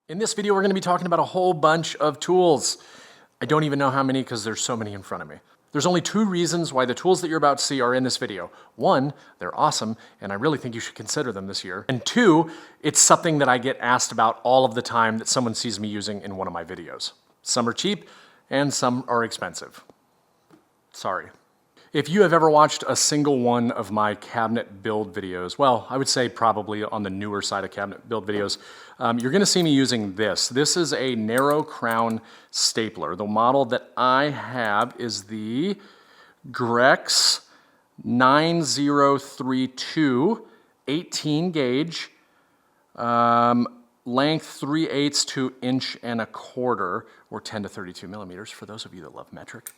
In this video, we're going to be talking about a whole bunch of tools. I don't even know how many because there's so many in front of me. There's only two reasons why the tools that you're about to see are in this video. One, they're awesome, and I really think you should consider them this year. And two, it's something that I get asked about all of the time that someone sees me using in one of my videos. Some are cheap, and some are expensive. Sorry. If you have ever watched a single one of my cabinet build videos, well, I would say probably on the newer side of cabinet build videos, you're gonna see me using this. This is a narrow crown stapler. The model that I have is the Grex 9032 18 gauge, length 3/8 to 1.25 inches, or 10 to 32 millimeters for those of you that love metric.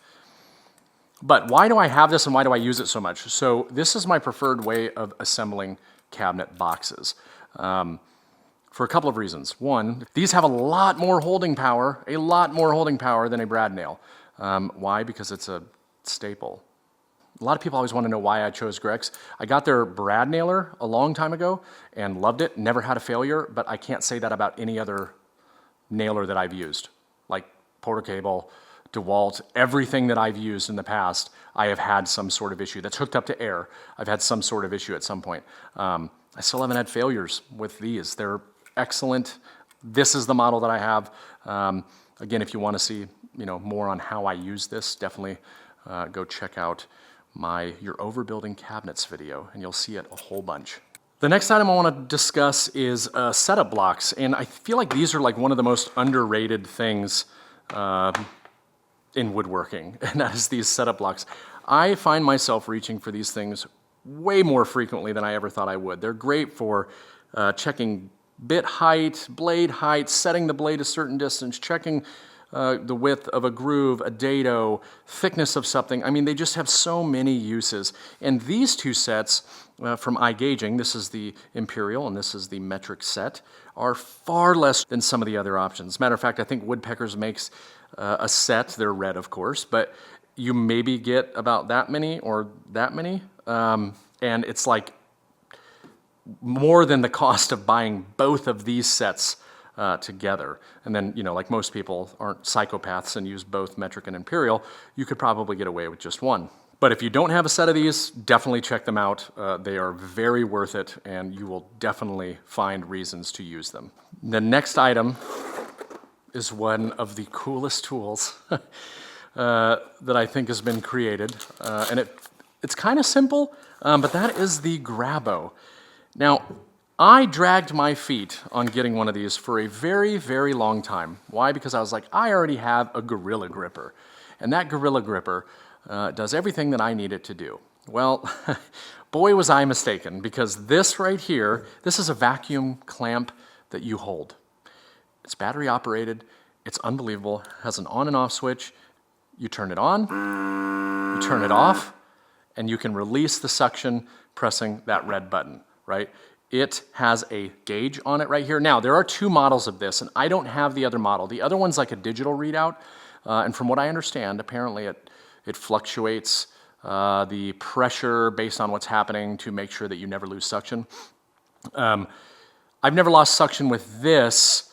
But why do I have this and why do I use it so much? So this is my preferred way of assembling cabinet boxes for a couple of reasons. One, these have a lot more holding power than a brad nail. Why? Because it's a staple. A lot of people always want to know why I chose Grex. I got their brad nailer a long time ago and loved it, never had a failure, but I can't say that about any other nailer that I've used, like Porter Cable, DeWalt, everything that I've used in the past, I have had some sort of issue that's hooked up to air. I've had some sort of issue at some point. I still haven't had failures with these. They're excellent. This is the model that I have. Again, if you want to see more on how I use this, definitely go check out my Your Overbuilding Cabinets video, and you'll see it a whole bunch. The next item I want to discuss is setup blocks, and I feel like these are like one of the most underrated things in woodworking, and that is these setup blocks. I find myself reaching for these things way more frequently than I ever thought I would. They're great for checking bit height, blade height, setting the blade a certain distance, checking the width of a groove, a dado, thickness of something. I mean, they just have so many uses. And these two sets from iGaging, this is the Imperial and this is the metric set, are far less than some of the other options. Matter of fact, I think Woodpeckers makes a set. They're red, of course, but you maybe get about that many or that many, and it's like more than the cost of buying both of these sets together. And then, like most people aren't psychopaths and use both metric and Imperial, you could probably get away with just one. But if you don't have a set of these, definitely check them out. They are very worth it, and you will definitely find reasons to use them. The next item is one of the coolest tools that I think has been created. And it's kind of simple, but that is the Grabo. Now, I dragged my feet on getting one of these for a very, very long time. Why? Because I was like, I already have a Gorilla Gripper. And that Gorilla Gripper does everything that I need it to do. Well, boy was I mistaken, because this right here, this is a vacuum clamp that you hold. It's battery operated, it's unbelievable, has an on and off switch. You turn it on, you turn it off, and you can release the suction pressing that red button, right? It has a gauge on it right here. Now, there are two models of this, and I don't have the other model. The other one's like a digital readout, and from what I understand, apparently it fluctuates the pressure based on what's happening to make sure that you never lose suction. I've never lost suction with this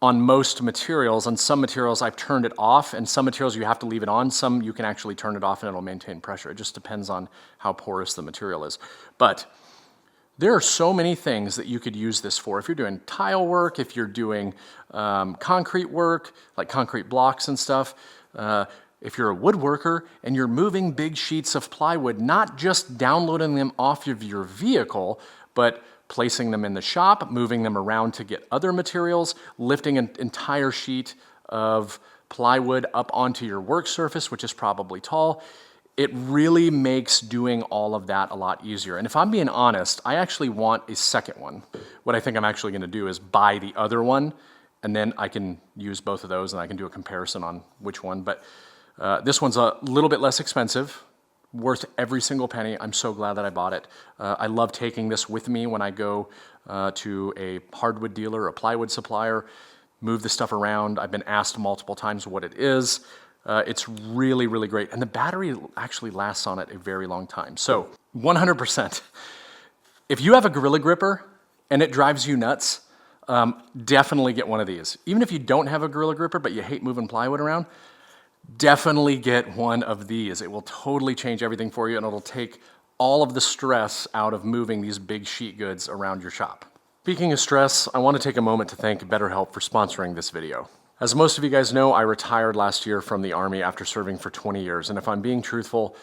on most materials. On some materials, I've turned it off, and some materials you have to leave it on. Some you can actually turn it off and it'll maintain pressure. It just depends on how porous the material is. But there are so many things that you could use this for. If you're doing tile work, if you're doing concrete work, like concrete blocks and stuff, if you're a woodworker and you're moving big sheets of plywood, not just downloading them off of your vehicle, but placing them in the shop, moving them around to get other materials, lifting an entire sheet of plywood up onto your work surface, which is probably tall, it really makes doing all of that a lot easier. And if I'm being honest, I actually want a second one. What I think I'm actually going to do is buy the other one, and then I can use both of those and I can do a comparison on which one. But this one's a little bit less expensive, worth every single penny. I'm so glad that I bought it. I love taking this with me when I go to a hardwood dealer, a plywood supplier, move the stuff around. I've been asked multiple times what it is. It's really, really great. And the battery actually lasts on it a very long time. So 100%. If you have a Gorilla Gripper and it drives you nuts, definitely get one of these. Even if you don't have a Gorilla Gripper, but you hate moving plywood around, definitely get one of these. It will totally change everything for you, and it'll take all of the stress out of moving these big sheet goods around your shop. Speaking of stress, I want to take a moment to thank BetterHelp for sponsoring this video. As most of you guys know, I retired last year from the Army after serving for 20 years, and if I'm being truthful,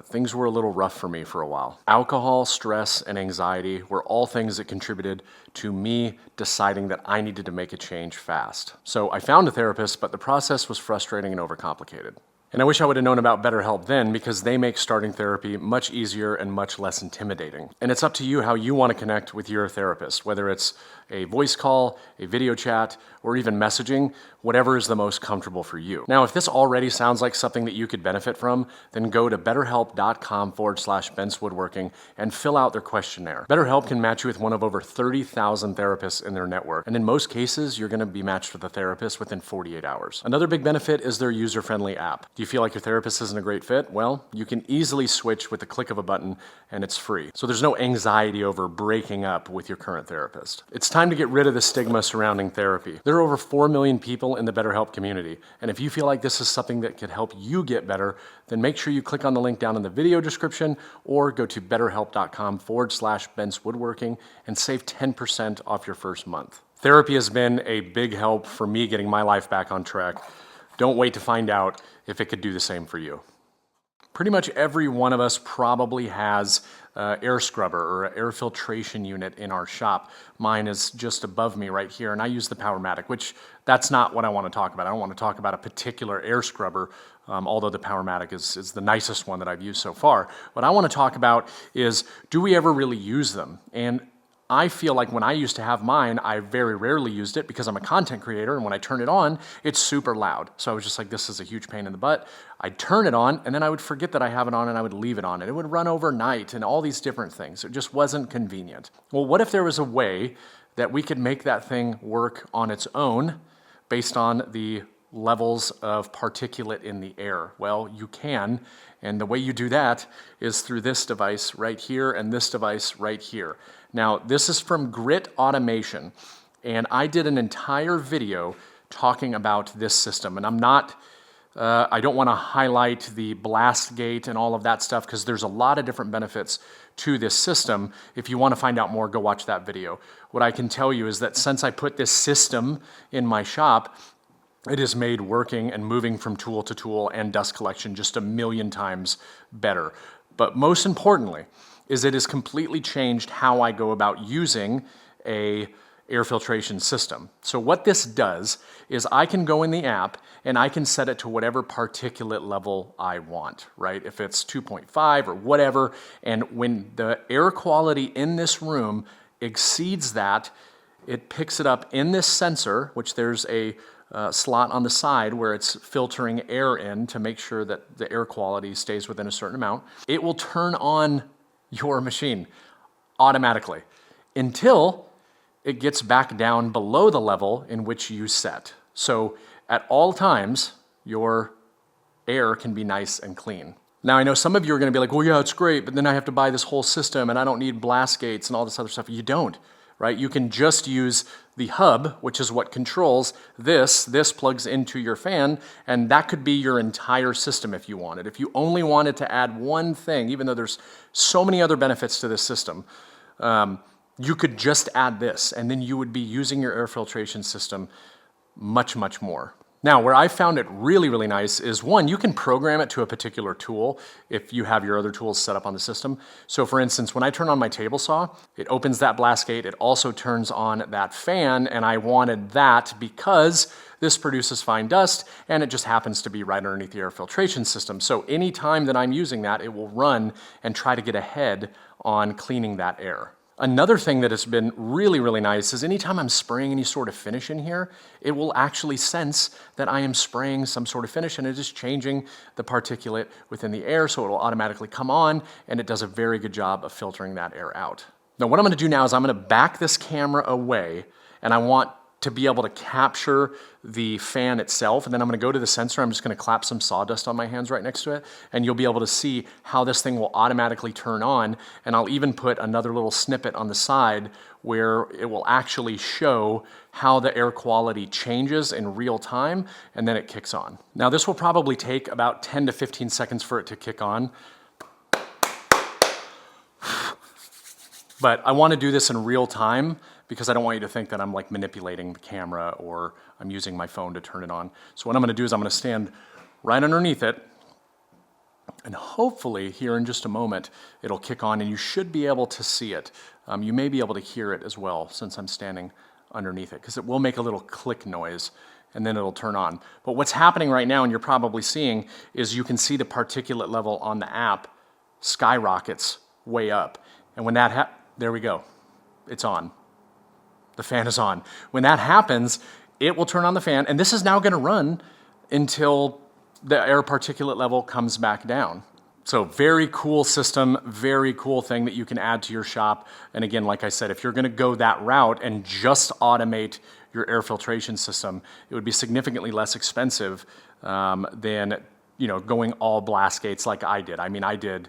things were a little rough for me for a while. Alcohol, stress, and anxiety were all things that contributed to me deciding that I needed to make a change fast. So I found a therapist, but the process was frustrating and overcomplicated. And I wish I would have known about BetterHelp then, because they make starting therapy much easier and much less intimidating. And it's up to you how you want to connect with your therapist, whether it's a voice call, a video chat, or even messaging, whatever is the most comfortable for you. Now, if this already sounds like something that you could benefit from, then go to betterhelp.com/bentswoodworking and fill out their questionnaire. BetterHelp can match you with one of over 30,000 therapists in their network, and in most cases, you're going to be matched with a therapist within 48 hours. Another big benefit is their user-friendly app. Do you feel like your therapist isn't a great fit? Well, you can easily switch with the click of a button, and it's free. So there's no anxiety over breaking up with your current therapist. It's time to get rid of the stigma surrounding therapy. There are over 4 million people in the BetterHelp community, and if you feel like this is something that could help you get better, then make sure you click on the link down in the video description or go to betterhelp.com/bentswoodworking and save 10% off your first month. Therapy has been a big help for me getting my life back on track. Don't wait to find out if it could do the same for you. Pretty much every one of us probably has an air scrubber or an air filtration unit in our shop. Mine is just above me right here, and I use the Powermatic, which that's not what I want to talk about. I don't want to talk about a particular air scrubber, although the Powermatic is the nicest one that I've used so far. What I want to talk about is, do we ever really use them? And I feel like when I used to have mine, I very rarely used it because I'm a content creator, and when I turn it on, it's super loud. So I was just like, this is a huge pain in the butt. I'd turn it on, and then I would forget that I have it on, and I would leave it on, and it would run overnight, and all these different things. It just wasn't convenient. Well, what if there was a way that we could make that thing work on its own based on the levels of particulate in the air? Well, you can, and the way you do that is through this device right here and this device right here. Now, this is from Grit Automation, and I did an entire video talking about this system, and I don't want to highlight the blast gate and all of that stuff because there's a lot of different benefits to this system. If you want to find out more, go watch that video. What I can tell you is that since I put this system in my shop, it has made working and moving from tool to tool and dust collection just a million times better. But most importantly, is it has completely changed how I go about using a air filtration system. So what this does is I can go in the app and I can set it to whatever particulate level I want, right? If it's 2.5 or whatever, and when the air quality in this room exceeds that, it picks it up in this sensor, which there's a slot on the side where it's filtering air in to make sure that the air quality stays within a certain amount. It will turn on your machine automatically until it gets back down below the level in which you set. So at all times, your air can be nice and clean. Now, I know some of you are going to be like, well, yeah, it's great, but then I have to buy this whole system and I don't need blast gates and all this other stuff. You don't, right? You can just use the hub, which is what controls this. This plugs into your fan, and that could be your entire system if you wanted. If you only wanted to add one thing, even though there's so many other benefits to this system, you could just add this, and then you would be using your air filtration system much, much more. Now, where I found it really, really nice is, one, you can program it to a particular tool if you have your other tools set up on the system. So for instance, when I turn on my table saw, it opens that blast gate. It also turns on that fan, and I wanted that because this produces fine dust, and it just happens to be right underneath the air filtration system. So anytime that I'm using that, it will run and try to get ahead on cleaning that air. Another thing that has been really, really nice is anytime I'm spraying any sort of finish in here, it will actually sense that I am spraying some sort of finish, and it is changing the particulate within the air, so it will automatically come on, and it does a very good job of filtering that air out. Now, what I'm going to do now is I'm going to back this camera away, and I want to be able to capture the fan itself. And then I'm gonna go to the sensor. I'm just gonna clap some sawdust on my hands right next to it, and you'll be able to see how this thing will automatically turn on. And I'll even put another little snippet on the side where it will actually show how the air quality changes in real time, and then it kicks on. Now this will probably take about 10 to 15 seconds for it to kick on. But I want to do this in real time because I don't want you to think that I'm like manipulating the camera or I'm using my phone to turn it on. So what I'm going to do is I'm going to stand right underneath it, and hopefully here in just a moment it'll kick on, and you should be able to see it. You may be able to hear it as well since I'm standing underneath it, because it will make a little click noise and then it'll turn on. But what's happening right now, and you're probably seeing, is you can see the particulate level on the app skyrockets way up. And when that there we go, it's on. The fan is on. When that happens, it will turn on the fan, and this is now gonna run until the air particulate level comes back down. So very cool system, very cool thing that you can add to your shop. And again, like I said, if you're gonna go that route and just automate your air filtration system, it would be significantly less expensive than going all blast gates like I did. I mean, I did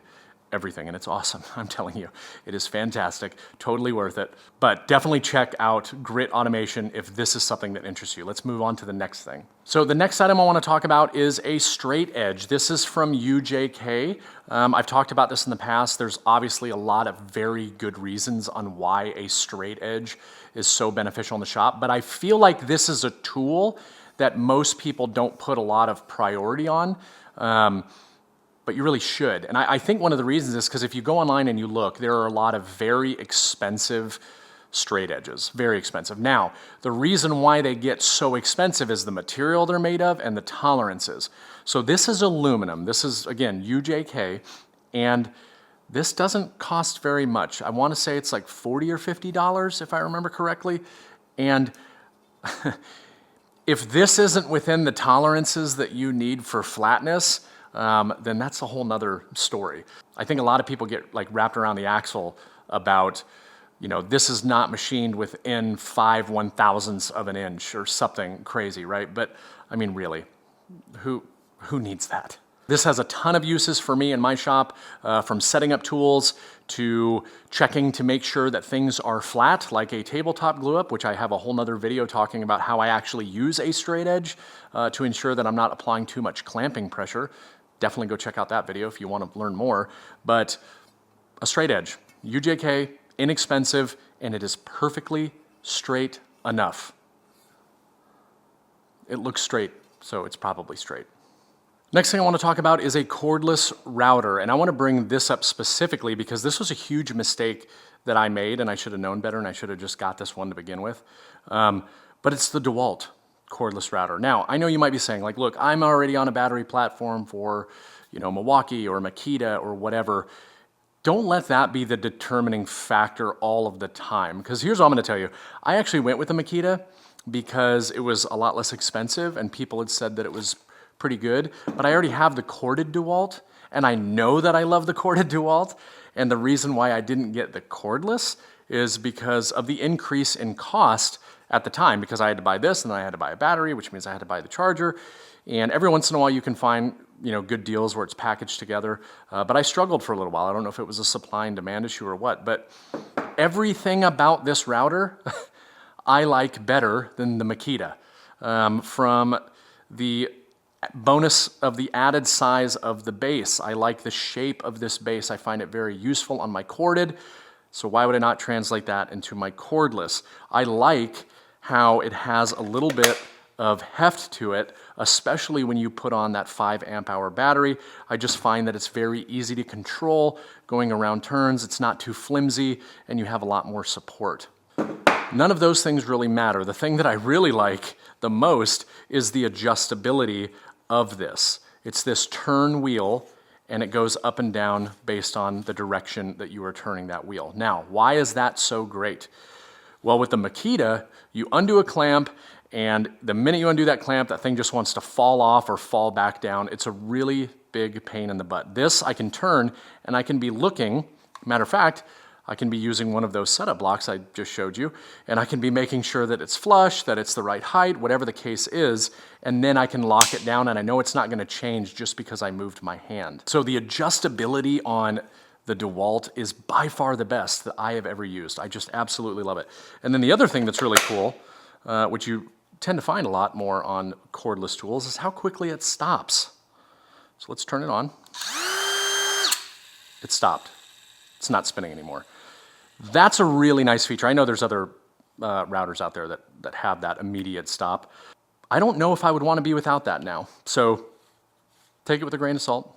everything, and it's awesome. I'm telling you, it is fantastic, totally worth it. But definitely check out grit automation if this is something that interests you. Let's move on to the next thing. So the next item I want to talk about is a straight edge. This is from UJK. I've talked about this in the past. There's obviously a lot of very good reasons on why a straight edge is so beneficial in the shop, but I feel like this is a tool that most people don't put a lot of priority on. But you really should. And I think one of the reasons is because if you go online and you look, there are a lot of very expensive straight edges, very expensive. Now, the reason why they get so expensive is the material they're made of and the tolerances. So this is aluminum. This is, again, UJK, and this doesn't cost very much. I want to say it's like $40 or $50 if I remember correctly. And if this isn't within the tolerances that you need for flatness, then that's a whole nother story. I think a lot of people get like wrapped around the axle about, this is not machined within 5/1000ths of an inch or something crazy, right? But I mean, really, who needs that? This has a ton of uses for me in my shop, from setting up tools to checking to make sure that things are flat, like a tabletop glue up, which I have a whole nother video talking about how I actually use a straight edge to ensure that I'm not applying too much clamping pressure. Definitely go check out that video if you want to learn more. But a straight edge, UJK, inexpensive, and it is perfectly straight enough. It looks straight, so it's probably straight. Next thing I want to talk about is a cordless router, and I want to bring this up specifically because this was a huge mistake that I made, and I should have known better, and I should have just got this one to begin with. But it's the DeWalt cordless router. Now, I know you might be saying, like, look, I'm already on a battery platform for, Milwaukee or Makita or whatever. Don't let that be the determining factor all of the time, because here's what I'm going to tell you. I actually went with the Makita because it was a lot less expensive, and people had said that it was pretty good, but I already have the corded DeWalt, and I know that I love the corded DeWalt, and the reason why I didn't get the cordless is because of the increase in cost at the time, because I had to buy this and then I had to buy a battery, which means I had to buy the charger. And every once in a while you can find good deals where it's packaged together. But I struggled for a little while. I don't know if it was a supply and demand issue or what, but everything about this router I like better than the Makita. From the bonus of the added size of the base. I like the shape of this base. I find it very useful on my corded. So why would I not translate that into my cordless? I like how it has a little bit of heft to it, especially when you put on that 5 amp hour battery. I just find that it's very easy to control going around turns. It's not too flimsy, and you have a lot more support. None of those things really matter. The thing that I really like the most is the adjustability of this. It's this turn wheel, and it goes up and down based on the direction that you are turning that wheel. Now, why is that so great? Well, with the Makita, you undo a clamp, and the minute you undo that clamp, that thing just wants to fall off or fall back down. It's a really big pain in the butt. This I can turn, and I can be looking. Matter of fact, I can be using one of those setup blocks I just showed you, and I can be making sure that it's flush, that it's the right height, whatever the case is, and then I can lock it down, and I know it's not going to change just because I moved my hand. So the adjustability on the DeWalt is by far the best that I have ever used. I just absolutely love it. And then the other thing that's really cool, which you tend to find a lot more on cordless tools, is how quickly it stops. So let's turn it on. It stopped. It's not spinning anymore. That's a really nice feature. I know there's other routers out there that have that immediate stop. I don't know if I would want to be without that now. So take it with a grain of salt.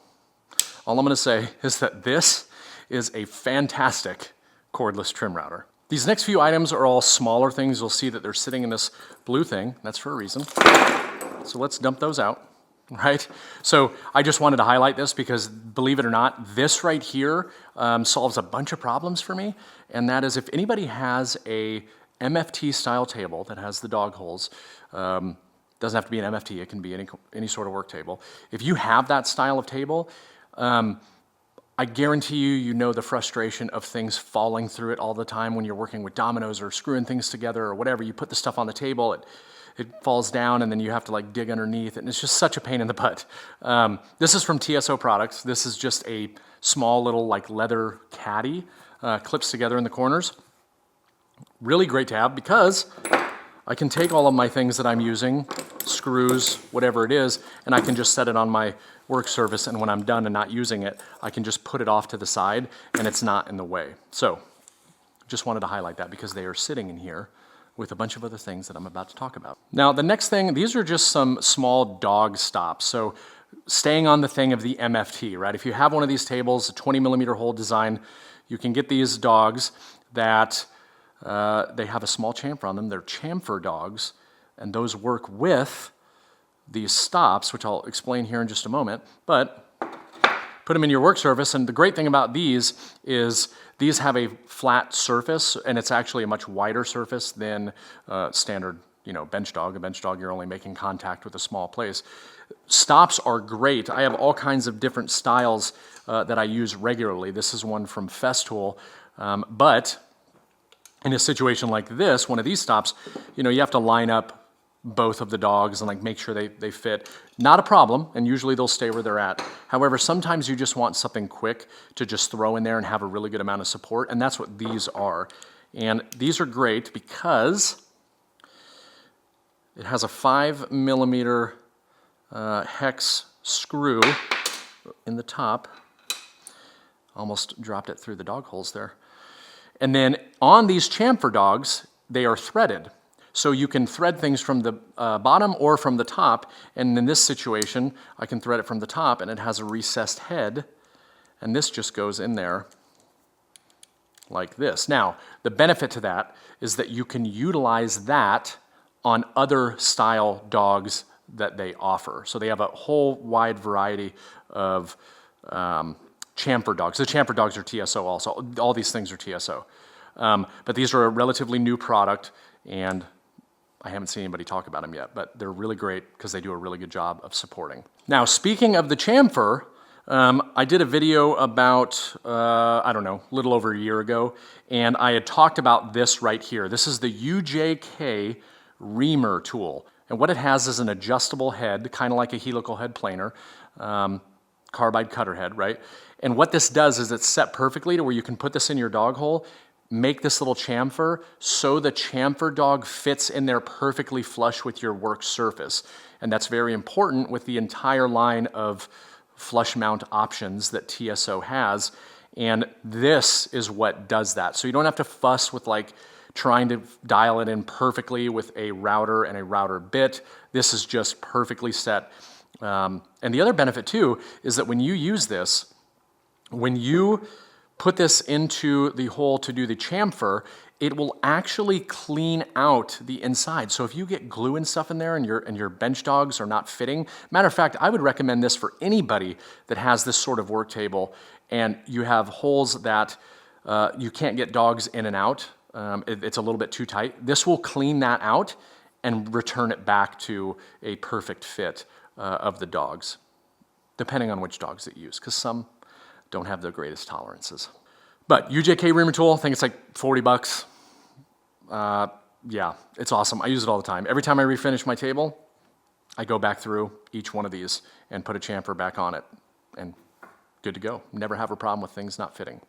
All I'm going to say is that this is a fantastic cordless trim router. These next few items are all smaller things. You'll see that they're sitting in this blue thing. That's for a reason. So let's dump those out. Right? So I just wanted to highlight this because, believe it or not, this right here solves a bunch of problems for me. And that is, if anybody has a MFT style table that has the dog holes, doesn't have to be an MFT, it can be any sort of work table. If you have that style of table, I guarantee you know the frustration of things falling through it all the time when you're working with dominoes or screwing things together or whatever. You put the stuff on the table, it falls down, and then you have to like dig underneath it, and it's just such a pain in the butt. This is from TSO Products. This is just a small little like leather caddy, clips together in the corners. Really great to have because I can take all of my things that I'm using, screws, whatever it is, and I can just set it on my work surface, and when I'm done and not using it, I can just put it off to the side, and it's not in the way. So just wanted to highlight that because they are sitting in here with a bunch of other things that I'm about to talk about. Now, the next thing, these are just some small dog stops. So staying on the thing of the MFT, right? If you have one of these tables, a 20 millimeter hole design, you can get these dogs that they have a small chamfer on them. They're chamfer dogs, and those work with these stops, which I'll explain here in just a moment. But put them in your work surface, and the great thing about these is these have a flat surface, and it's actually a much wider surface than standard, bench dog. A bench dog, you're only making contact with a small place. Stops are great. I have all kinds of different styles that I use regularly. This is one from Festool, but in a situation like this, one of these stops, you have to line up both of the dogs and like make sure they fit. Not a problem, and usually they'll stay where they're at. However, sometimes you just want something quick to just throw in there and have a really good amount of support, and that's what these are. And these are great because it has a 5 millimeter hex screw in the top. Almost dropped it through the dog holes there. And then on these chamfer dogs, they are threaded. So you can thread things from the bottom or from the top, and in this situation, I can thread it from the top, and it has a recessed head, and this just goes in there like this. Now, the benefit to that is that you can utilize that on other style dogs that they offer. So they have a whole wide variety of chamfer dogs. The chamfer dogs are TSO also. All these things are TSO. But these are a relatively new product, and I haven't seen anybody talk about them yet, but they're really great because they do a really good job of supporting. Now, speaking of the chamfer, I did a video about, a little over a year ago, and I had talked about this right here. This is the UJK reamer tool. And what it has is an adjustable head, kind of like a helical head planer, carbide cutter head, right? And what this does is it's set perfectly to where you can put this in your dog hole, make this little chamfer so the chamfer dog fits in there perfectly flush with your work surface. And that's very important with the entire line of flush mount options that TSO has. And this is what does that. So you don't have to fuss with like trying to dial it in perfectly with a router and a router bit. This is just perfectly set. And the other benefit too is that when you use this, when you put this into the hole to do the chamfer, it will actually clean out the inside. So if you get glue and stuff in there and your bench dogs are not fitting, matter of fact, I would recommend this for anybody that has this sort of work table and you have holes that you can't get dogs in and out. It's a little bit too tight. This will clean that out and return it back to a perfect fit of the dogs, depending on which dogs it use, because some don't have the greatest tolerances. But UJK reamer tool, I think it's like 40 bucks. Yeah, it's awesome. I use it all the time. Every time I refinish my table, I go back through each one of these and put a chamfer back on it, and good to go. Never have a problem with things not fitting.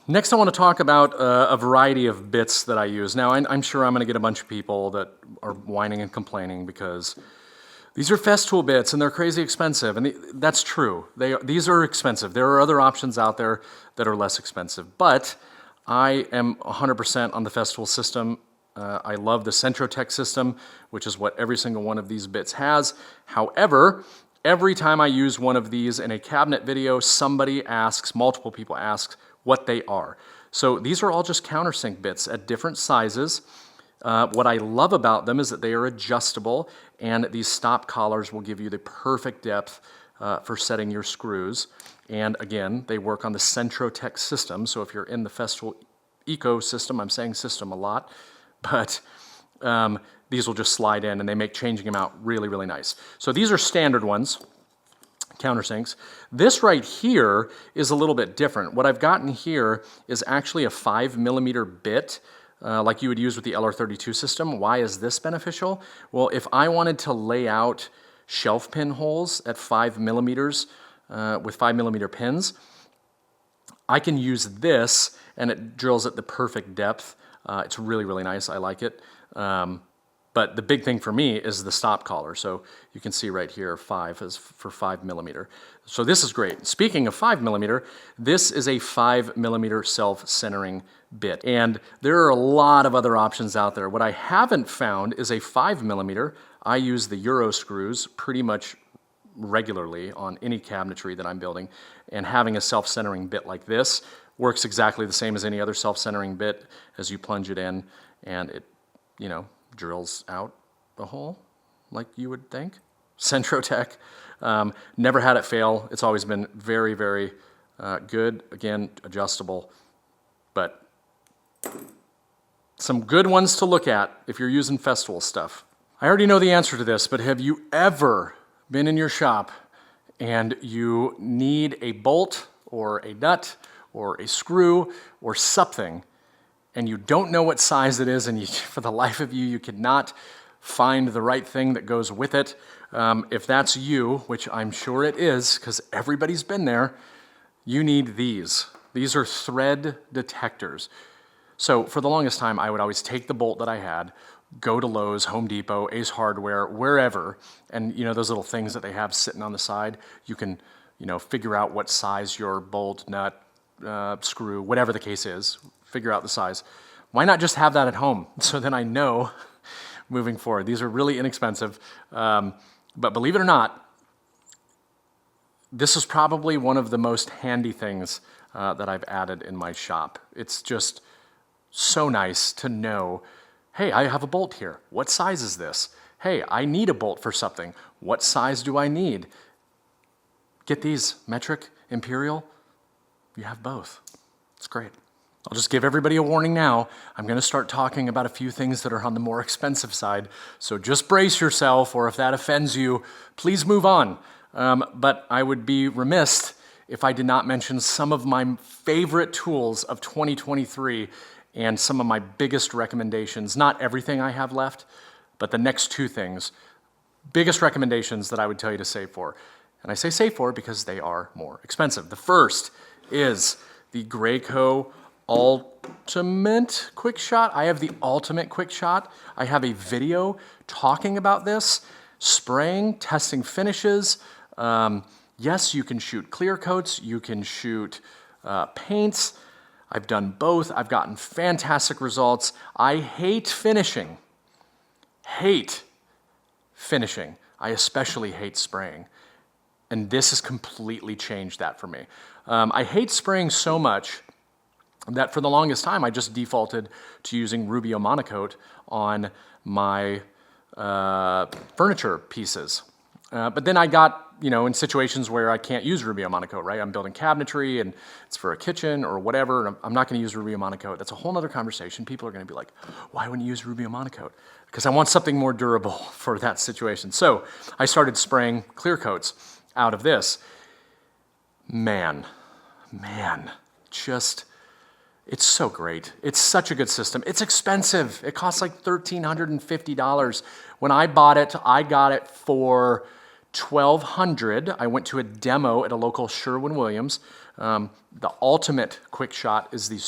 Next, I want to talk about a variety of bits that I use. Now, I'm sure I'm going to get a bunch of people that are whining and complaining because these are Festool bits and they're crazy expensive, and that's true. These are expensive. There are other options out there that are less expensive, but I am 100% on the Festool system. I love the Centrotech system, which is what every single one of these bits has. However, every time I use one of these in a cabinet video, somebody asks, multiple people ask, what they are. So these are all just countersink bits at different sizes. What I love about them is that they are adjustable, and these stop collars will give you the perfect depth for setting your screws. And again, they work on the Centrotech system, so if you're in the Festool ecosystem, I'm saying system a lot, but these will just slide in and they make changing them out really, really nice. So these are standard ones, countersinks. This right here is a little bit different. What I've gotten here is actually a 5mm bit, like you would use with the LR32 system. Why is this beneficial? Well, if I wanted to lay out shelf pin holes at 5mm with 5mm pins, I can use this and it drills at the perfect depth. It's really, really nice. I like it. But the big thing for me is the stop collar. So you can see right here, 5 is for 5mm. So this is great. Speaking of 5mm, this is a 5mm self-centering bit. And there are a lot of other options out there. What I haven't found is a 5mm. I use the Euro screws pretty much regularly on any cabinetry that I'm building. And having a self-centering bit like this works exactly the same as any other self-centering bit as you plunge it in and it, you know, drills out the hole like you would think. Centrotech, never had it fail. It's always been very, very good. Again, adjustable, but some good ones to look at if you're using Festool stuff. I already know the answer to this, but have you ever been in your shop and you need a bolt or a nut or a screw or something, and you don't know what size it is, and you, for the life of you, you cannot find the right thing that goes with it? If that's you, which I'm sure it is, because everybody's been there, you need these. These are thread detectors. So for the longest time, I would always take the bolt that I had, go to Lowe's, Home Depot, Ace Hardware, wherever, and you know those little things that they have sitting on the side, you can, you know, figure out what size your bolt, nut, screw, whatever the case is, figure out the size. Why not just have that at home? So then I know moving forward. These are really inexpensive, but believe it or not, this is probably one of the most handy things that I've added in my shop. It's just so nice to know, hey, I have a bolt here. What size is this? Hey, I need a bolt for something. What size do I need? Get these, metric, imperial, you have both. It's great. I'll just give everybody a warning now. I'm going to start talking about a few things that are on the more expensive side, so just brace yourself, or if that offends you, please move on. But I would be remiss if I did not mention some of my favorite tools of 2023 and some of my biggest recommendations. Not everything I have left, but the next two things. Biggest recommendations that I would tell you to save for. And I say save for because they are more expensive. The first is the Graco Ultimate Quick Shot. I have the Ultimate Quick Shot. I have a video talking about this, spraying, testing finishes. Yes, you can shoot clear coats, you can shoot paints. I've done both. I've gotten fantastic results. I hate finishing. Hate finishing. I especially hate spraying. And this has completely changed that for me. I hate spraying so much that for the longest time I just defaulted to using Rubio Monocoat on my furniture pieces. But then I got, in situations where I can't use Rubio Monocoat, right? I'm building cabinetry and it's for a kitchen or whatever, and I'm not going to use Rubio Monocoat. That's a whole other conversation. People are going to be like, why wouldn't you use Rubio Monocoat? Because I want something more durable for that situation. So I started spraying clear coats out of this. Man, it's so great. It's such a good system. It's expensive. It costs like $1,350. When I bought it, I got it for $1,200. I went to a demo at a local Sherwin-Williams. The ultimate quick shot is the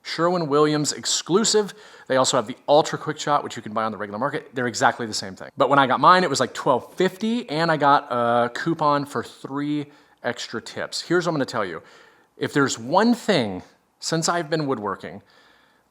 Sherwin-Williams exclusive. They also have the ultra quick shot, which you can buy on the regular market. They're exactly the same thing. But when I got mine, it was like $1,250, and I got a coupon for 3 extra tips. Here's what I'm gonna tell you. If there's one thing since I've been woodworking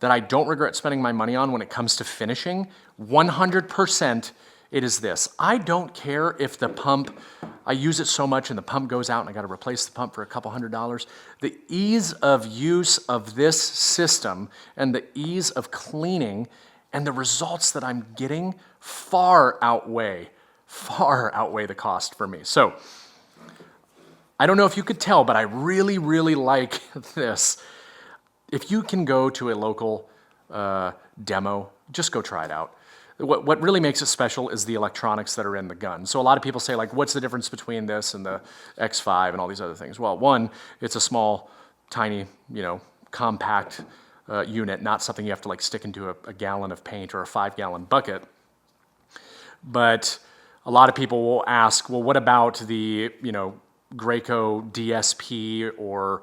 that I don't regret spending my money on when it comes to finishing, 100%, it is this. I don't care if the pump, I use it so much and the pump goes out and I gotta replace the pump for a couple $100. The ease of use of this system and the ease of cleaning and the results that I'm getting far outweigh the cost for me. So, I don't know if you could tell, but I really, really like this. If you can go to a local demo, just go try it out. What really makes it special is the electronics that are in the gun. So a lot of people say, like, what's the difference between this and the X5 and all these other things? Well, one, it's a small, tiny, compact unit, not something you have to like stick into a gallon of paint or a 5-gallon bucket. But a lot of people will ask, well, what about the, Graco DSP or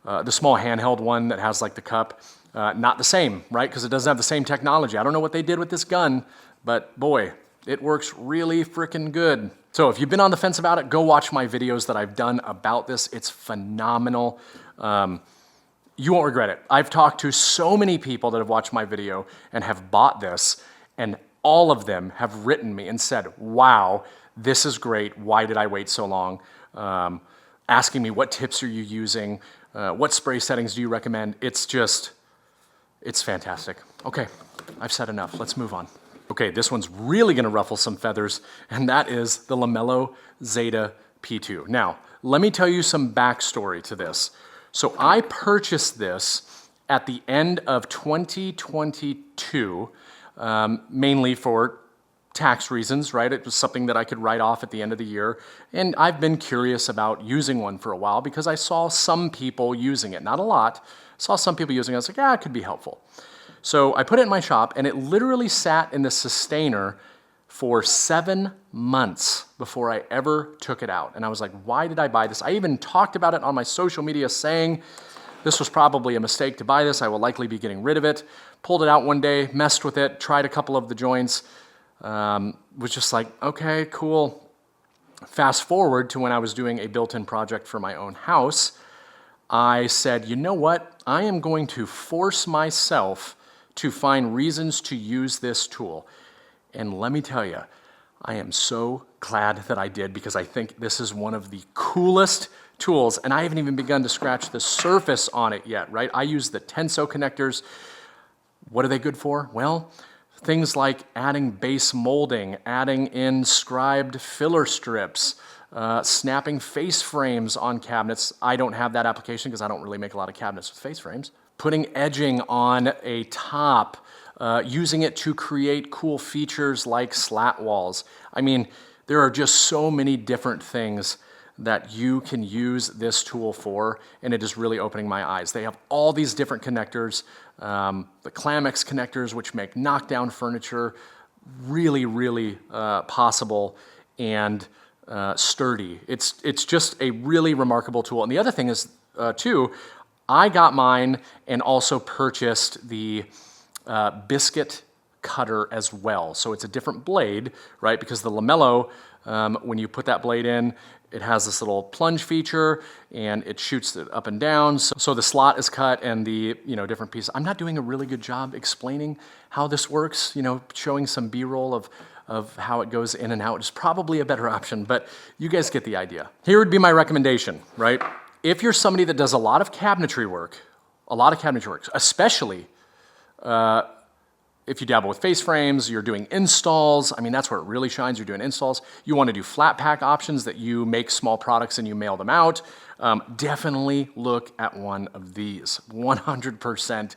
the small handheld one that has like the cup? Not the same, right? Because it doesn't have the same technology. I don't know what they did with this gun, but boy, it works really freaking good. So if you've been on the fence about it, go watch my videos that I've done about this. It's phenomenal. You won't regret it. I've talked to so many people that have watched my video and have bought this, and all of them have written me and said, wow, this is great. Why did I wait so long? Asking me, what tips are you using? What spray settings do you recommend? It's fantastic. Okay, I've said enough. Let's move on. Okay, this one's really gonna ruffle some feathers, and that is the Lamelo Zeta P2. Now, let me tell you some backstory to this. So I purchased this at the end of 2022, mainly for tax reasons, right? It was something that I could write off at the end of the year. And I've been curious about using one for a while because I saw some people using it. Not a lot. Saw some people using it. I was like, yeah, it could be helpful. So I put it in my shop, and it literally sat in the sustainer for 7 months before I ever took it out. And I was like, why did I buy this? I even talked about it on my social media saying, this was probably a mistake to buy this. I will likely be getting rid of it. Pulled it out one day, messed with it, tried a couple of the joints. Was just like, okay, cool. Fast forward to when I was doing a built-in project for my own house, I said, you know what? I am going to force myself to find reasons to use this tool. And let me tell you, I am so glad that I did, because I think this is one of the coolest tools, and I haven't even begun to scratch the surface on it yet, right? I use the Tenso connectors. What are they good for? Well, things like adding base molding, adding in scribed filler strips, snapping face frames on cabinets. I don't have that application because I don't really make a lot of cabinets with face frames. Putting edging on a top, using it to create cool features like slat walls. I mean, there are just so many different things that you can use this tool for, and it is really opening my eyes. They have all these different connectors, the Clamex connectors, which make knockdown furniture really, really possible and sturdy. It's just a really remarkable tool. And the other thing is, too, I got mine and also purchased the biscuit cutter as well. So it's a different blade, right? Because the Lamelo, when you put that blade in, it has this little plunge feature and it shoots it up and down. So the slot is cut and the different pieces. I'm not doing a really good job explaining how this works, showing some B-roll of how it goes in and out is probably a better option, but you guys get the idea. Here would be my recommendation, right? If you're somebody that does a lot of cabinetry work, especially if you dabble with face frames, you're doing installs. I mean, that's where it really shines. You're doing installs. You want to do flat pack options that you make small products and you mail them out. Definitely look at one of these. 100%.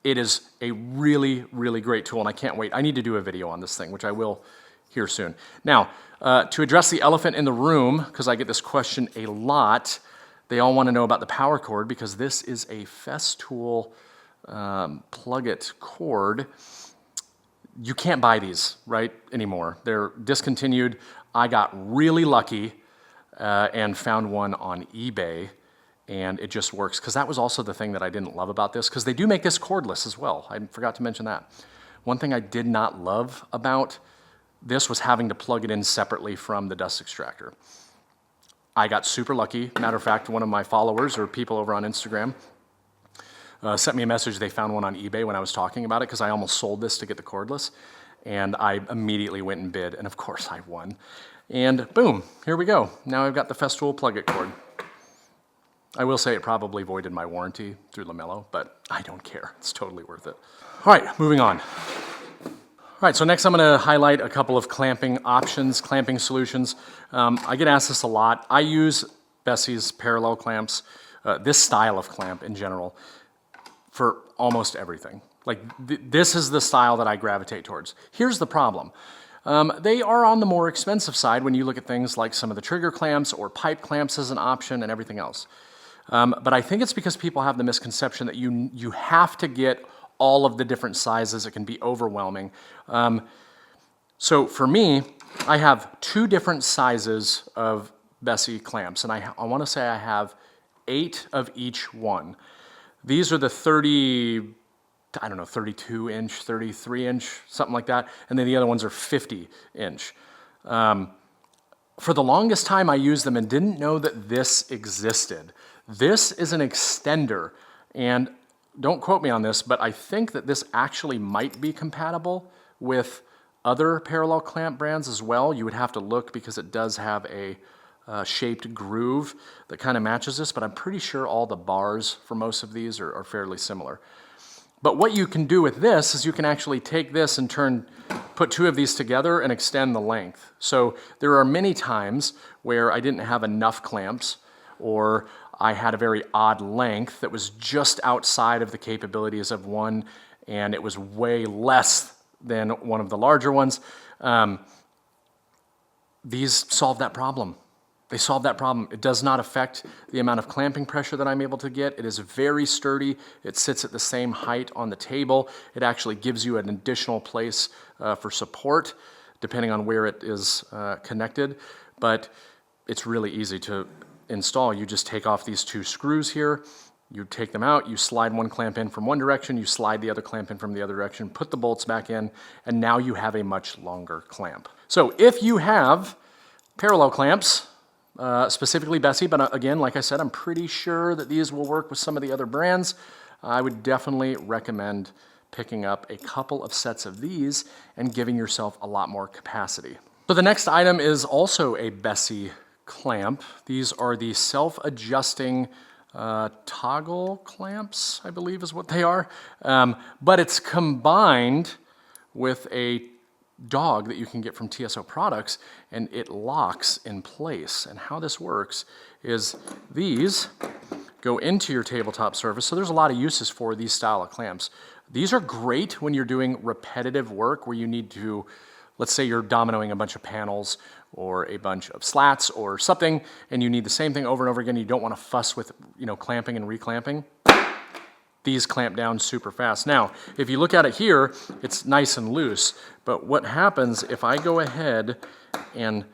It is a really, really great tool, and I can't wait. I need to do a video on this thing, which I will here soon. Now, to address the elephant in the room, because I get this question a lot, They all want to know about the power cord because this is a Festool plug-it cord. You can't buy these right anymore. They're discontinued. I got really lucky and found one on eBay, and it just works, because that was also the thing that I didn't love about this, because they do make this cordless as well. I forgot to mention that. One thing I did not love about this was having to plug it in separately from the dust extractor. I got super lucky. Matter of fact, one of my followers or people over on Instagram sent me a message. They found one on eBay when I was talking about it, because I almost sold this to get the cordless, and I immediately went and bid, and of course I won. And boom, here we go. Now I've got the Festool plug-it cord. I will say it probably voided my warranty through Lamelo, but I don't care. It's totally worth it. All right, moving on. All right, so next I'm going to highlight a couple of clamping options, clamping solutions. I get asked this a lot. I use Bessie's parallel clamps, this style of clamp in general, for almost everything. Like, this is the style that I gravitate towards. Here's the problem. They are on the more expensive side when you look at things like some of the trigger clamps or pipe clamps as an option and everything else. But I think it's because people have the misconception that you have to get all of the different sizes. It can be overwhelming. So for me, I have 2 different sizes of Bessie clamps, and I want to say I have 8 of each one. These are the 32 inch, 33 inch, something like that, and then the other ones are 50 inch. For the longest time I used them and didn't know that this existed. This is an extender, and don't quote me on this, but I think that this actually might be compatible with other parallel clamp brands as well. You would have to look, because it does have a shaped groove that kind of matches this, but I'm pretty sure all the bars for most of these are fairly similar. But what you can do with this is you can actually take this and put 2 of these together and extend the length. So there are many times where I didn't have enough clamps, or I had a very odd length that was just outside of the capabilities of one, and it was way less than one of the larger ones. These solve that problem. They solve that problem. It does not affect the amount of clamping pressure that I'm able to get. It is very sturdy. It sits at the same height on the table. It actually gives you an additional place for support, depending on where it is connected. But it's really easy to install. You just take off these 2 screws here. You take them out, you slide one clamp in from one direction, you slide the other clamp in from the other direction, put the bolts back in, and now you have a much longer clamp. So if you have parallel clamps, specifically Bessie, but again, like I said, I'm pretty sure that these will work with some of the other brands, I would definitely recommend picking up a couple of sets of these and giving yourself a lot more capacity. So the next item is also a Bessie clamp. These are the self-adjusting toggle clamps, I believe is what they are, but it's combined with a dog that you can get from TSO Products, and it locks in place. And how this works is these go into your tabletop surface, so there's a lot of uses for these style of clamps. These are great when you're doing repetitive work where you need to, let's say you're dominoing a bunch of panels or a bunch of slats or something, and you need the same thing over and over again. You don't want to fuss with, clamping and reclamping. These clamp down super fast. Now, if you look at it here, it's nice and loose, but what happens if I go ahead and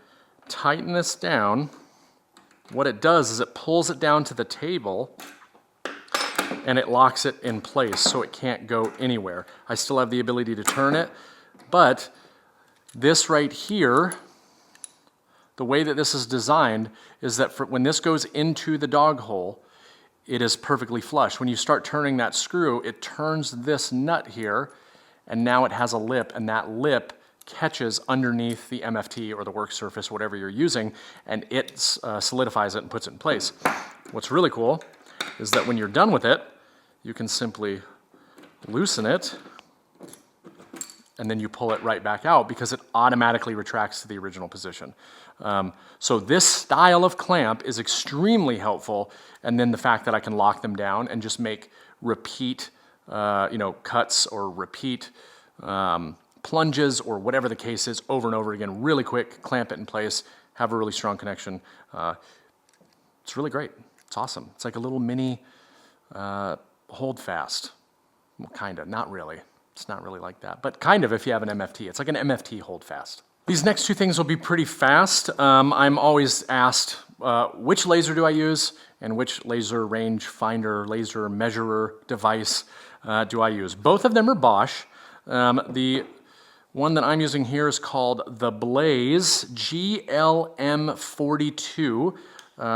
tighten this down, what it does is it pulls it down to the table and it locks it in place so it can't go anywhere. I still have the ability to turn it, but this right here, the way that this is designed is that when this goes into the dog hole, it is perfectly flush. When you start turning that screw, it turns this nut here, and now it has a lip, and that lip catches underneath the MFT or the work surface, whatever you're using, and it solidifies it and puts it in place. What's really cool is that when you're done with it, you can simply loosen it, and then you pull it right back out because it automatically retracts to the original position. So this style of clamp is extremely helpful, and then the fact that I can lock them down and just make repeat cuts or repeat plunges or whatever the case is over and over again really quick, clamp it in place, have a really strong connection. It's really great. It's awesome. It's like a little mini hold fast. Well, kind of, not really. It's not really like that, but kind of if you have an MFT. It's like an MFT hold fast. These next two things will be pretty fast. I'm always asked, which laser do I use and which laser range finder, laser measurer device do I use? Both of them are Bosch. The one that I'm using here is called the Blaze GLM42.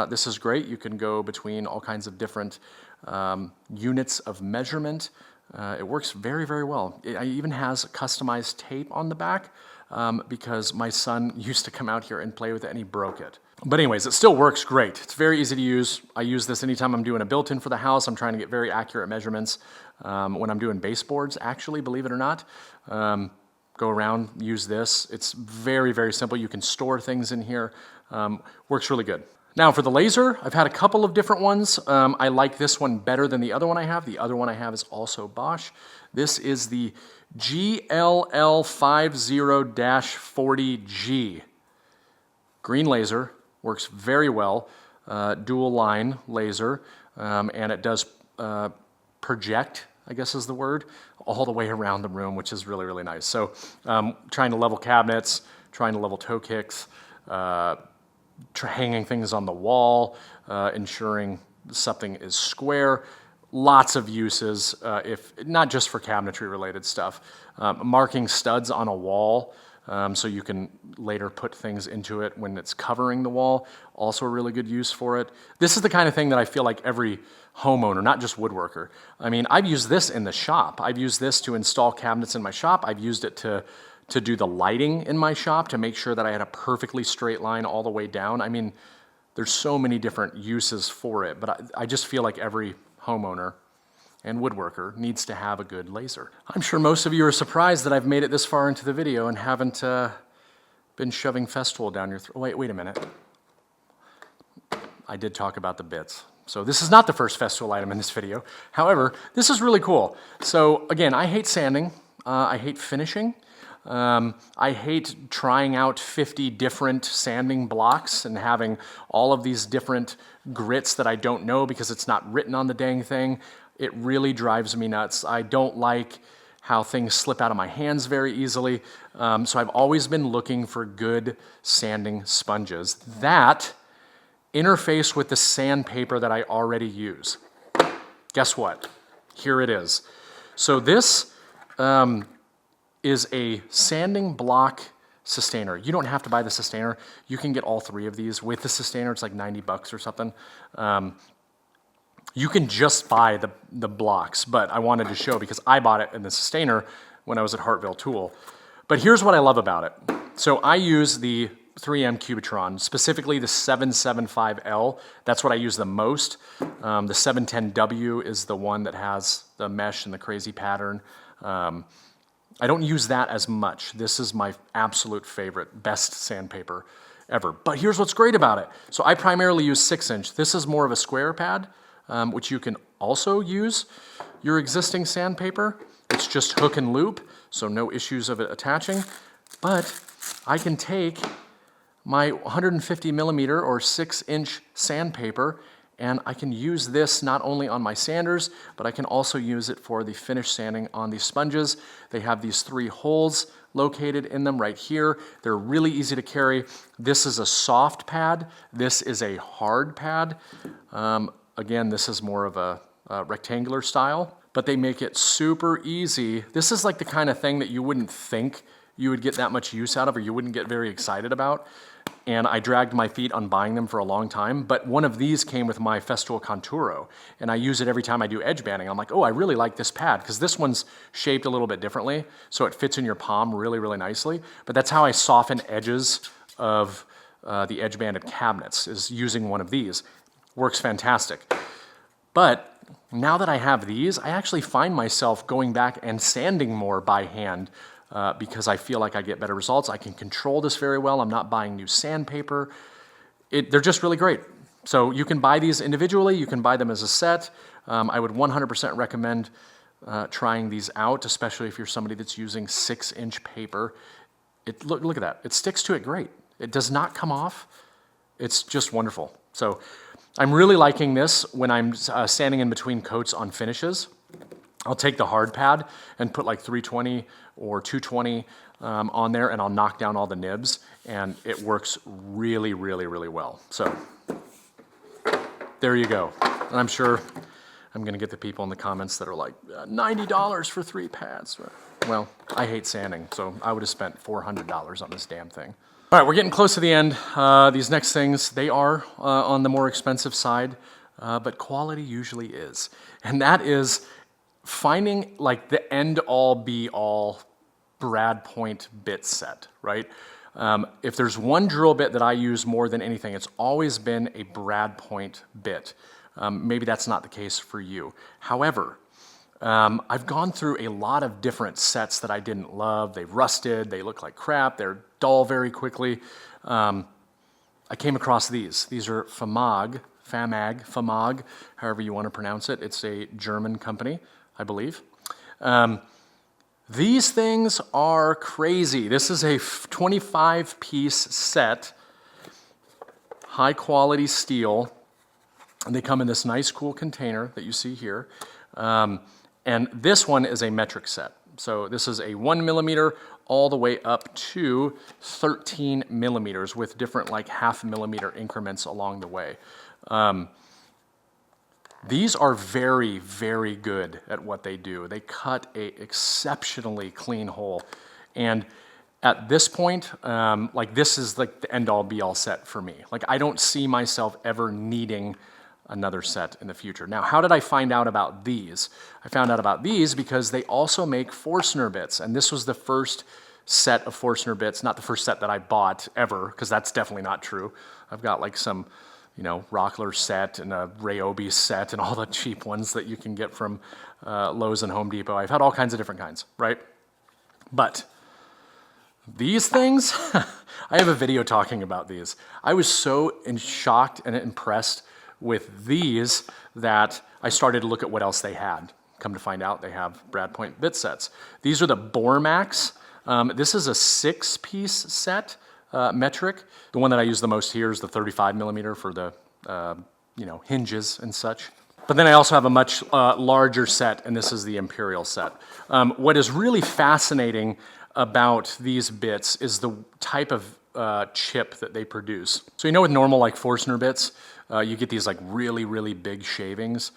This is great. You can go between all kinds of different units of measurement. It works very, very well. It even has customized tape on the back because my son used to come out here and play with it and he broke it. But anyways, it still works great. It's very easy to use. I use this anytime I'm doing a built-in for the house. I'm trying to get very accurate measurements. When I'm doing baseboards, actually, believe it or not, go around, use this. It's very, very simple. You can store things in here. Works really good. Now for the laser, I've had a couple of different ones. I like this one better than the other one I have. The other one I have is also Bosch. This is the GLL50-40G. Green laser, works very well. Dual line laser, and it does project, I guess is the word, all the way around the room, which is really, really nice. So trying to level cabinets, trying to level toe kicks, hanging things on the wall, ensuring something is square. Lots of uses, if not just for cabinetry related stuff. Marking studs on a wall so you can later put things into it when it's covering the wall. Also a really good use for it. This is the kind of thing that I feel like every homeowner, not just woodworker. I mean, I've used this in the shop. I've used this to install cabinets in my shop. I've used it to do the lighting in my shop to make sure that I had a perfectly straight line all the way down. I mean, there's so many different uses for it, but I just feel like every homeowner and woodworker needs to have a good laser. I'm sure most of you are surprised that I've made it this far into the video and haven't been shoving Festool down your throat. Wait a minute. I did talk about the bits. So this is not the first Festool item in this video. However, this is really cool. So again, I hate sanding. I hate finishing. I hate trying out 50 different sanding blocks and having all of these different grits that I don't know because it's not written on the dang thing. It really drives me nuts. I don't like how things slip out of my hands very easily. So I've always been looking for good sanding sponges that interface with the sandpaper that I already use. Guess what? Here it is. So this is a sanding block sustainer. You don't have to buy the sustainer. You can get all three of these with the sustainer. It's like 90 bucks or something. You can just buy the blocks, but I wanted to show because I bought it in the sustainer when I was at Hartville Tool. But here's what I love about it. So I use the 3M Cubitron, specifically the 775L. That's what I use the most. The 710W is the one that has the mesh and the crazy pattern. I don't use that as much. This is my absolute favorite, best sandpaper ever. But here's what's great about it. So I primarily use 6-inch. This is more of a square pad, which you can also use your existing sandpaper. It's just hook and loop, so no issues of it attaching. But I can take my 150 millimeter or 6-inch sandpaper and I can use this not only on my sanders, but I can also use it for the finish sanding on these sponges. They have these 3 holes located in them right here. They're really easy to carry. This is a soft pad. This is a hard pad. Again, this is more of a rectangular style, but they make it super easy. This is like the kind of thing that you wouldn't think you would get that much use out of or you wouldn't get very excited about. And I dragged my feet on buying them for a long time, but one of these came with my Festool Conturo, and I use it every time I do edge banding. I'm like, oh, I really like this pad, because this one's shaped a little bit differently, so it fits in your palm really, really nicely. But that's how I soften edges of the edge banded cabinets, is using one of these. Works fantastic. But now that I have these, I actually find myself going back and sanding more by hand, because I feel like I get better results. I can control this very well. I'm not buying new sandpaper. They're just really great. So you can buy these individually. You can buy them as a set. I would 100% recommend trying these out, especially if you're somebody that's using 6-inch paper. Look at that. It sticks to it great. It does not come off. It's just wonderful. So I'm really liking this when I'm sanding in between coats on finishes. I'll take the hard pad and put like 320 or 220 on there, and I'll knock down all the nibs, and it works really, really, really well. So there you go. And I'm sure I'm gonna get the people in the comments that are like, $90 for 3 pads. Well, I hate sanding, so I would have spent $400 on this damn thing. All right, we're getting close to the end. These next things, they are on the more expensive side, but quality usually is. And that is finding like the end-all be-all brad point bit set, right? If there's one drill bit that I use more than anything, it's always been a brad point bit. Maybe that's not the case for you. However, I've gone through a lot of different sets that I didn't love. They've rusted, they look like crap, they're dull very quickly. I came across these. These are FAMAG, however you want to pronounce it. It's a German company, I believe. These things are crazy. This is a 25-piece set, high quality steel, and they come in this nice cool container that you see here. And this one is a metric set. So this is a 1 millimeter all the way up to 13 millimeters with different like 0.5 millimeter increments along the way. These are very, very good at what they do. They cut a exceptionally clean hole. And at this point, like this is like the end-all be-all set for me. Like I don't see myself ever needing another set in the future. Now, how did I find out about these? I found out about these because they also make Forstner bits, and this was the first set of Forstner bits, not the first set that I bought ever, because that's definitely not true. I've got like some, you know, Rockler set and a Ryobi set and all the cheap ones that you can get from Lowe's and Home Depot. I've had all kinds of different kinds, right? But these things, I have a video talking about these. I was so shocked and impressed with these that I started to look at what else they had. Come to find out, they have brad point bit sets. These are the Bormax. This is a 6-piece set, metric. The one that I use the most here is the 35 millimeter for the you know, hinges and such. But then I also have a much larger set, and this is the Imperial set. What is really fascinating about these bits is the type of chip that they produce. So you know with normal like Forstner bits, you get these like really, really big shavings.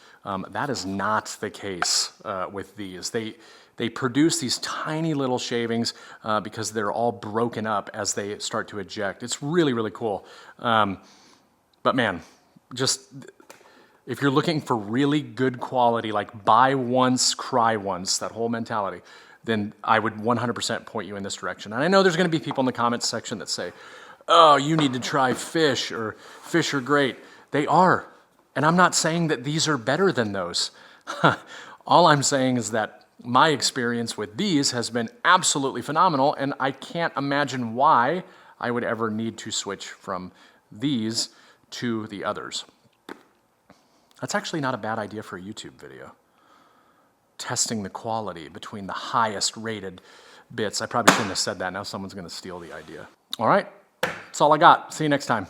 That is not the case with these. They produce these tiny little shavings because they're all broken up as they start to eject. It's really, really cool. But man, just if you're looking for really good quality, like buy once, cry once, that whole mentality, then I would 100% point you in this direction. And I know there's gonna be people in the comments section that say, oh, you need to try fish, or fish are great. They are, and I'm not saying that these are better than those. All I'm saying is that my experience with these has been absolutely phenomenal, and I can't imagine why I would ever need to switch from these to the others. That's actually not a bad idea for a YouTube video. Testing the quality between the highest rated bits. I probably shouldn't have said that. Now someone's going to steal the idea. All right, that's all I got. See you next time.